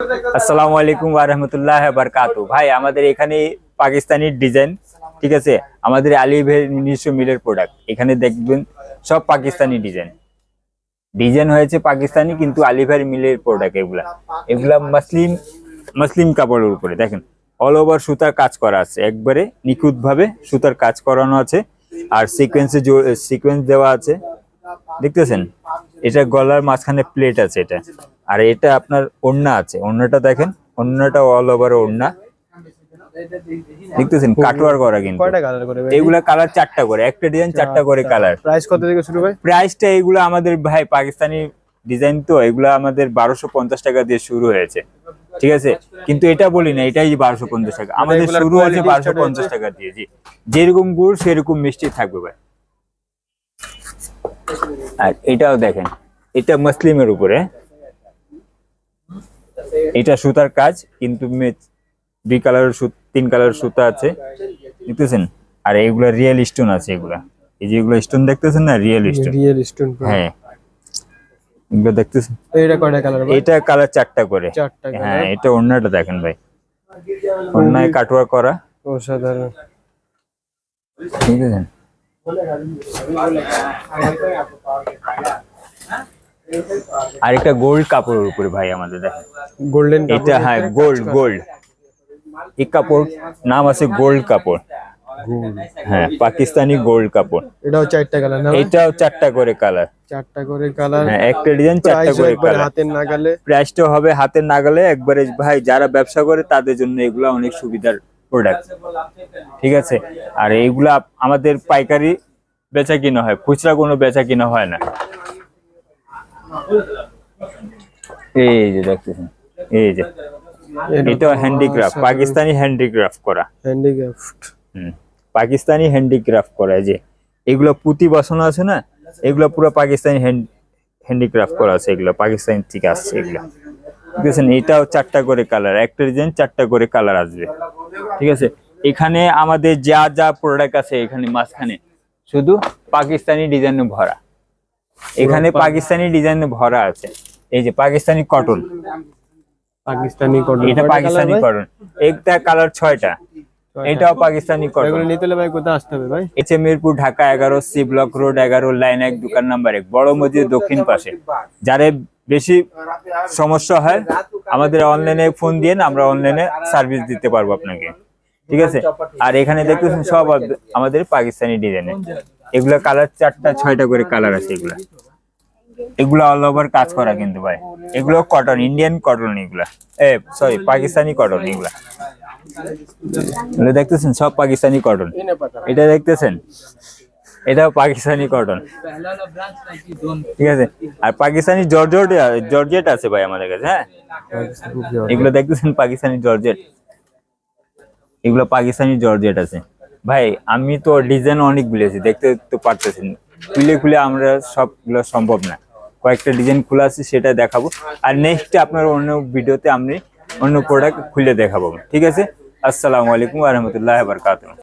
আসসালামু আলাইকুম ওয়া রাহমাতুল্লাহি ওয়া বারাকাতুহু। ভাই আমাদের এখানে পাকিস্তানি ডিজাইন, ঠিক আছে, আমাদের আলিভের নিজস্ব মিলের প্রোডাক্ট। এখানে দেখবেন সব পাকিস্তানি ডিজাইন ডিজাইন হয়েছে পাকিস্তানি, কিন্তু আলিভের মিলের প্রোডাক্ট। এগুলা এগুলা মুসলিম মুসলিম কাপড়ের উপরে দেখেন অল ওভার সুতার কাজ করা আছে, একবারে নিখুঁত ভাবে সুতার কাজ করানো আছে, আর সিকোয়েন্স দেওয়া আছে, দেখতেছেন। এটা গলার মাঝখানে প্লেট আছে এটা, আর এটা আপনার ওড়না আছে, ওড়নাটা দেখেন, ওড়নাটা অল ওভার ওড়না, দেখতেছেন, কাটওয়ার করা। কিন্তু কয়টা কালার করে ভাই? এগুলা কালার চারটা করে, একটা ডিজাইন চারটা করে কালার। প্রাইস কত থেকে শুরু ভাই? প্রাইসটা এগুলো আমাদের ভাই পাকিস্তানি ডিজাইন তো, এগুলো আমাদের 1250 টাকা দিয়ে শুরু হয়েছে, ঠিক আছে। কিন্তু এটা বলি না, এটাই 1250 টাকা আমাদের শুরু হয়েছে 1250 টাকা দিয়ে। জি, যেরকম গুড় সেরকম মিষ্টি থাকবে ভাই। আর এটাও দেখেন, এটা মুসলিমের উপরে, এটা সুতার কাজ, কিন্তু দুই কালারের তিন কালারের সুতা আছে, দেখতেছেন। আর এগুলা রিয়েল স্টোন আছে, এগুলা এই যে এগুলো স্টোন দেখতেছেন না, রিয়েল স্টোন। রিয়েল স্টোন, হ্যাঁ, এগুলো দেখতেছেন। এটা কয়টা কালার ভাই? এটা কালার চারটা করে। চারটা কালার। হ্যাঁ, এটা ওড়নাটা দেখেন ভাই, ওড়নায় কাটওয়ার করা, অসাধারণ। ঠিক আছে। আর একটা গোল্ড কাপড়ের উপরে ভাই আমাদের দেখেন, গোল্ডেন এটা, হ্যাঁ গোল্ড এই কাপড় নাম আছে গোল্ড কাপড়। হ্যাঁ, পাকিস্তানি গোল্ড কাপড়। এটাও চারটা কালার না? এটাও চারটা করে কালার। চারটা করে কালার। হ্যাঁ, একটা ডিজাইন চারটা করে কালার। হাতের নাগালে। প্রাইসটা হবে হাতের নাগালে একবারে ভাই। যারা ব্যবসা করে তাদের জন্য এগুলা অনেক সুবিধার প্রোডাক্ট, ঠিক আছে। আর এইগুলা আমাদের পাইকারি বেচা কিনা হয়, খুচরা কোনো বেচা কিনা হয় না। এই যে দেখতেছেন, এই যে এটা হ্যান্ডিক্রাফট, পাকিস্তানি হ্যান্ডিক্রাফট করা, হ্যান্ডিক্রাফট। পাকিস্তানি হ্যান্ডিক্রাফট করা। যে এগুলো পুঁতি বসানো আছে না, এগুলো পুরো পাকিস্তানি হ্যান্ডিক্রাফট করা আছে, এগুলো পাকিস্তানি থেকে আসছে এগুলো, বুঝছেন। এটাও চারটা করে কালার, একটা ডিজাইন চারটা করে কালার আসবে, ঠিক আছে। এখানে আমাদের যা যা প্রোডাক্ট আছে, এখানে মাঝখানে শুধু পাকিস্তানি ডিজাইনে ভরা, এখানে পাকিস্তানি ডিজাইনে ভরা আছে। এই যে পাকিস্তানি কটন, পাকিস্তানি কটন, এটা পাকিস্তানি কটন, একটা কালার 6টা। এটাও পাকিস্তানি কটন। এগুলো নিতে হলে ভাই কোথায় আসতে হবে ভাই? H Mirpur, Dhaka 11, C block road 11, line 1, দোকান নাম্বার 1, বড় মসজিদ দক্ষিণ পাশে। যারা বেশি সমস্যা হয় আমাদের অনলাইনে ফোন দিয়ে, আমরা অনলাইনে সার্ভিস দিতে পারবো আপনাকে, ঠিক আছে। আর এখানে দেখতেছেন সব আমাদের পাকিস্তানি ডিজাইনে, এগুলা কালার 4টা 6টা করে কালার আছে। এগুলা অল ওভার কাজ করা কিন্তু ভাই। এগুলো কটন, ইন্ডিয়ান কটন এগুলা, সরি পাকিস্তানি কটন এগুলা। দেখতেছেন সব পাকিস্তানি কটন। এটা দেখতেছেন, এটাও পাকিস্তানি কটন, ঠিক আছে। আর পাকিস্তানি জর্জেট আছে ভাই আমাদের কাছে। হ্যাঁ, এগুলো দেখতেছেন পাকিস্তানি জর্জেট, এগুলো পাকিস্তানি জর্জেট আছে ভাই। আমি তো ডিজাইন অনেক বলেছি, দেখতে তো পারতেছেন, খুলে আমরা সবগুলো সম্ভব না, কয়েকটা ডিজাইন খোলা আছে, সেটা দেখাবো। আর নেক্সট আপনার অন্য ভিডিওতে আমি অন্য প্রোডাক্ট খুলে দেখাবো, ঠিক আছে। আসসালামু আলাইকুম ওয়া রাহমাতুল্লাহি ওয়া বারাকাতুহু।